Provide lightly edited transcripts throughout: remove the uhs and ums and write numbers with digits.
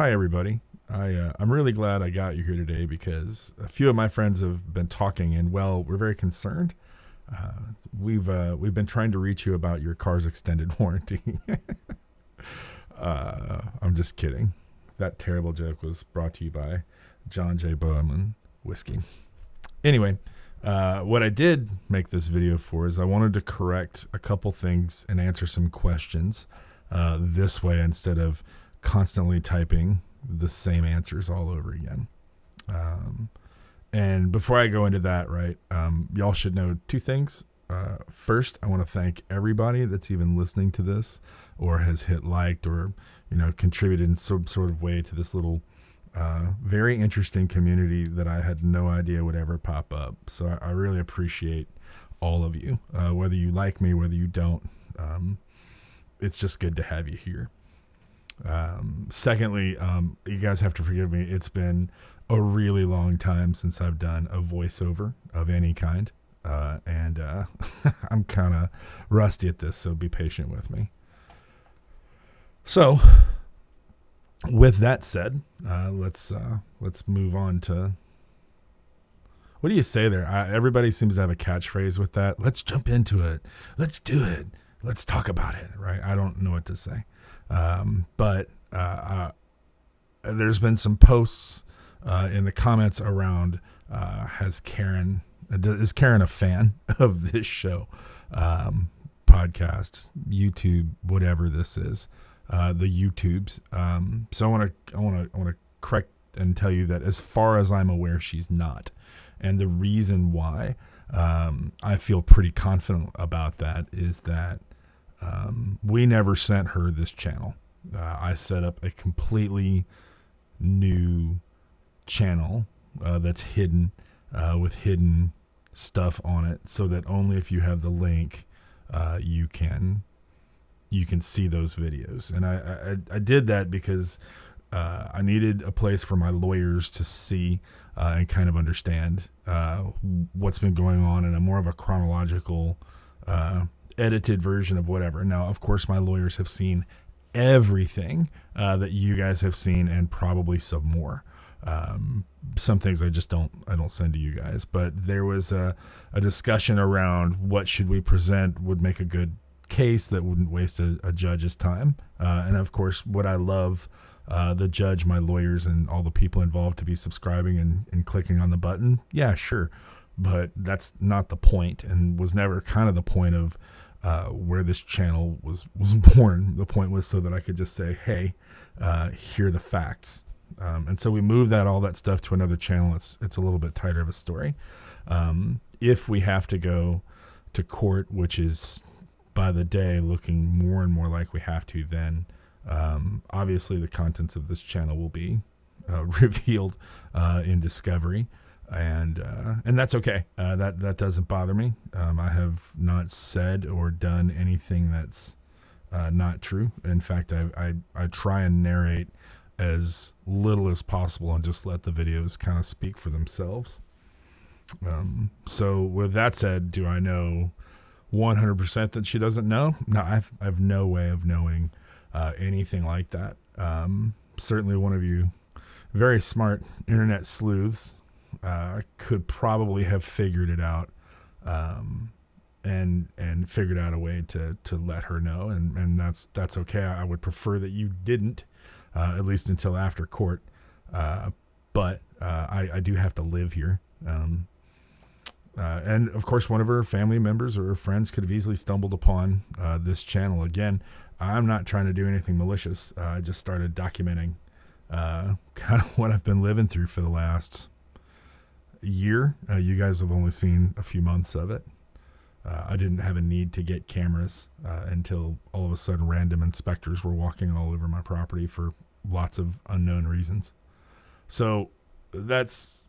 Hi, everybody. I'm really glad I got you here today because a few of my friends have been talking, and well, we're very concerned. We've been trying to reach you about your car's extended warranty. I'm just kidding. That terrible joke was brought to you by John J. Bowman Whiskey. Anyway, what I did make this video for is I wanted to correct a couple things and answer some questions this way instead of constantly typing the same answers all over again. And before I go into that, right, y'all should know two things. First, I want to thank everybody that's even listening to this or has hit liked or, contributed in some sort of way to this little very interesting community that I had no idea would ever pop up. So I really appreciate all of you, whether you like me, whether you don't. It's just good to have you here. Secondly, you guys have to forgive me. It's been a really long time since I've done a voiceover of any kind. And I'm kind of rusty at this, so be patient with me. So, with that said, let's move on to, what do you say there? Everybody seems to have a catchphrase with that. Let's jump into it. Let's do it. Let's talk about it, right? I don't know what to say. But there's been some posts in the comments around, is Karen a fan of this show, podcast, YouTube, whatever this is, the YouTubes. So I want to correct and tell you that as far as I'm aware, she's not. And the reason why I feel pretty confident about that is that we never sent her this channel. I set up a completely new channel that's hidden with hidden stuff on it, so that only if you have the link you can see those videos. And I did that because I needed a place for my lawyers to see and kind of understand what's been going on in a more of a chronological edited version of whatever. Now, of course, my lawyers have seen everything that you guys have seen and probably some more. Some things I don't send to you guys, but there was a discussion around what should we present would make a good case that wouldn't waste a judge's time. And of course, what I love the judge, my lawyers, and all the people involved to be subscribing and clicking on the button. Yeah, sure. But that's not the point, and was never kind of the point of where this channel was born. The point was so that I could just say, hey, here are the facts. And so we moved all that stuff to another channel. It's a little bit tighter of a story. If we have to go to court, which is by the day looking more and more like we have to, then obviously the contents of this channel will be revealed in discovery. And that's okay. That doesn't bother me. I have not said or done anything that's not true. In fact, I try and narrate as little as possible and just let the videos kind of speak for themselves. So with that said, do I know 100% that she doesn't know? No, I've no way of knowing anything like that. Certainly one of you very smart internet sleuths could probably have figured it out, and figured out a way to let her know, and that's okay. I would prefer that you didn't, at least until after court. But I do have to live here, and of course, one of her family members or her friends could have easily stumbled upon this channel. Again, I'm not trying to do anything malicious. I just started documenting kind of what I've been living through for the last year. You guys have only seen a few months of it. I didn't have a need to get cameras until all of a sudden random inspectors were walking all over my property for lots of unknown reasons. So that's,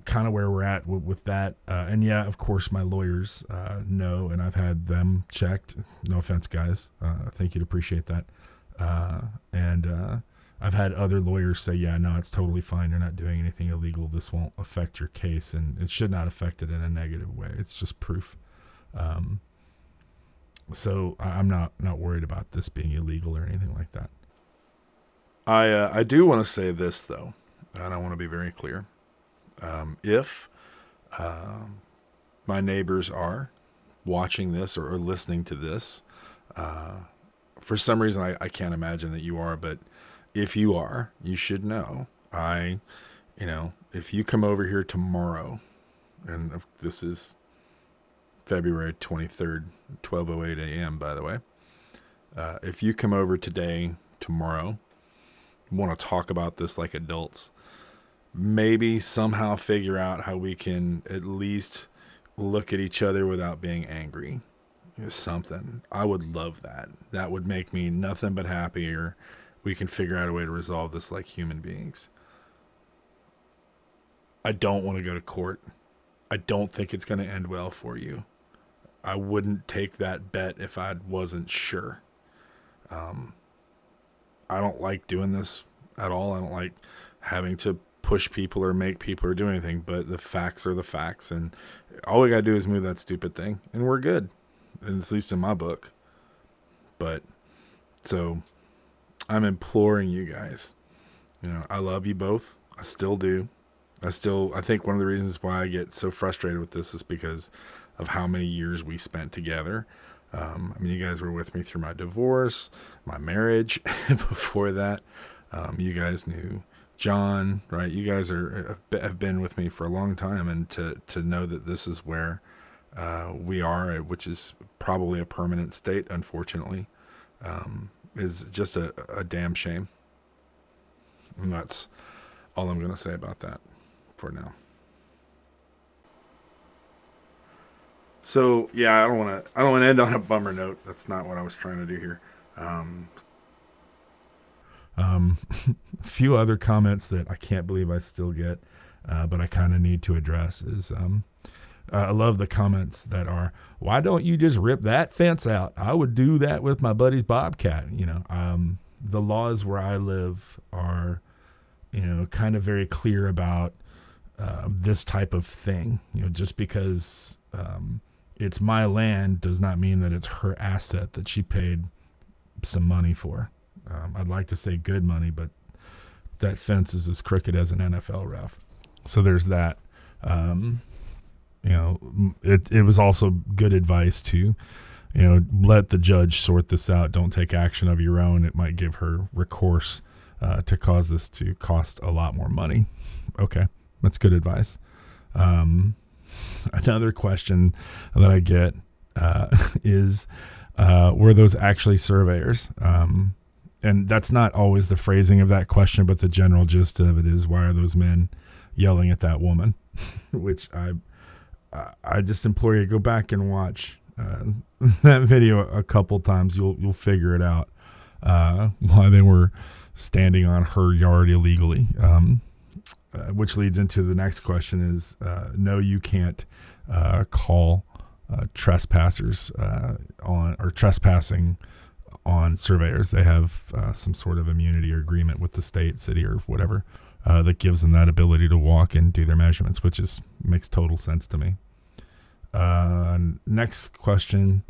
kind of where we're at with that. And yeah, of course, my lawyers know, and I've had them checked. No offense, guys. I think you'd appreciate that. And I've had other lawyers say, yeah, no, it's totally fine. You're not doing anything illegal. This won't affect your case, and it should not affect it in a negative way. It's just proof. So I'm not worried about this being illegal or anything like that. I do want to say this though, and I want to be very clear. If my neighbors are watching this or listening to this, for some reason I can't imagine that you are, but if you are, you should know. If you come over here tomorrow, and this is February 23rd, 12:08 a.m., by the way. If you come over today, tomorrow, want to talk about this like adults, maybe somehow figure out how we can at least look at each other without being angry. Something. I would love that. That would make me nothing but happier. We can figure out a way to resolve this like human beings. I don't want to go to court. I don't think it's going to end well for you. I wouldn't take that bet if I wasn't sure. I don't like doing this at all. I don't like having to push people or make people or do anything, but the facts are the facts, and all we gotta do is move that stupid thing, and we're good, at least in my book. But, so, I'm imploring you guys. I love you both. I still do. I think one of the reasons why I get so frustrated with this is because of how many years we spent together. You guys were with me through my divorce, my marriage, before that. You guys knew John, right? You guys have been with me for a long time, and to know that this is where we are, which is probably a permanent state, unfortunately, is just a damn shame. And that's all I'm going to say about that for now. So yeah, I don't want to end on a bummer note. That's not what I was trying to do here. A few other comments that I can't believe I still get, but I kind of need to address is I love the comments that are, why don't you just rip that fence out? I would do that with my buddy's Bobcat. The laws where I live are, kind of very clear about this type of thing. Just because it's my land does not mean that it's her asset that she paid some money for. I'd like to say good money, but that fence is as crooked as an NFL ref. So there's that. It was also good advice to, let the judge sort this out. Don't take action of your own. It might give her recourse to cause this to cost a lot more money. Okay, that's good advice. Another question that I get is, were those actually surveyors? And that's not always the phrasing of that question, but the general gist of it is, why are those men yelling at that woman? Which I just implore you to go back and watch that video a couple times. You'll figure it out, why they were standing on her yard illegally. Which leads into the next question is, no, you can't call trespassers trespassing on surveyors. They have some sort of immunity or agreement with the state, city, or whatever that gives them that ability to walk and do their measurements, which makes total sense to me. Next question.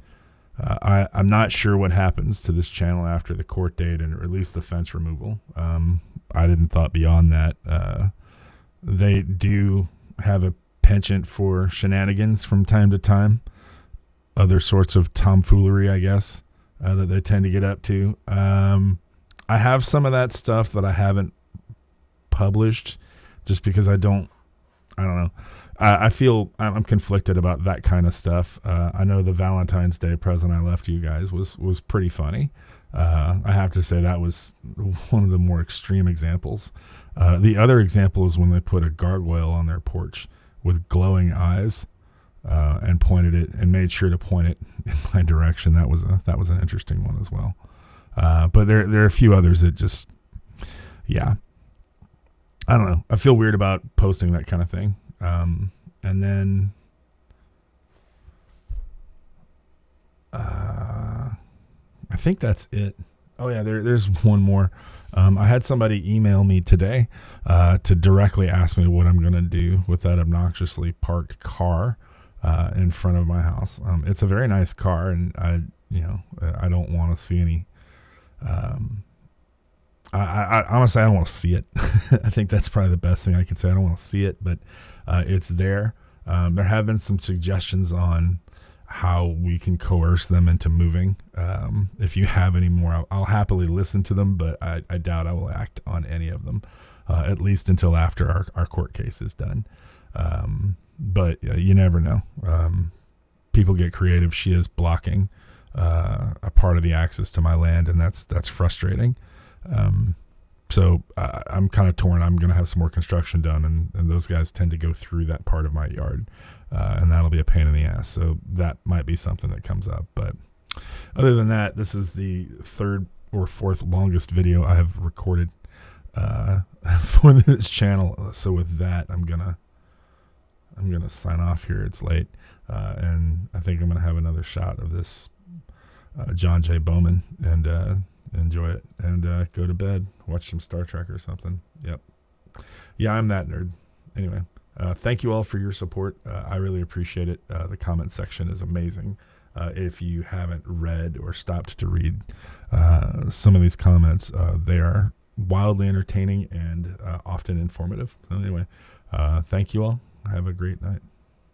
I'm not sure what happens to this channel after the court date and or at least the fence removal. I didn't thought beyond that. They do have a penchant for shenanigans from time to time. Other sorts of tomfoolery, I guess, that they tend to get up to. I have some of that stuff that I haven't published just because I don't know. I feel I'm conflicted about that kind of stuff. I know the Valentine's Day present I left you guys was pretty funny. I have to say that was one of the more extreme examples. The other example is when they put a gargoyle on their porch with glowing eyes and pointed it and made sure to point it in my direction. That was an interesting one as well. But there are a few others that just, yeah, I don't know. I feel weird about posting that kind of thing. And then I think that's it. Oh yeah, there's one more. I had somebody email me today to directly ask me what I'm going to do with that obnoxiously parked car in front of my house. It's a very nice car, and I don't want to see any. I honestly, I don't want to see it. I think that's probably the best thing I can say. I don't want to see it, but it's there. There have been some suggestions on how we can coerce them into moving. If you have any more, I'll happily listen to them, but I doubt I will act on any of them, at least until after our court case is done. But you never know. People get creative. She is blocking a part of the access to my land, and that's frustrating. So I'm kind of torn. I'm going to have some more construction done, and those guys tend to go through that part of my yard, and that'll be a pain in the ass. So that might be something that comes up. But other than that, this is the third or fourth longest video I have recorded for this channel. So with that, I'm gonna sign off here. It's late, and I think I'm gonna have another shot of this John J. Bowman and enjoy it and go to bed, watch some Star Trek or something. Yep. Yeah, I'm that nerd. Anyway, thank you all for your support. I really appreciate it. The comment section is amazing. If you haven't read or stopped to read some of these comments, they are wildly entertaining and often informative. So anyway, thank you all. Have a great night.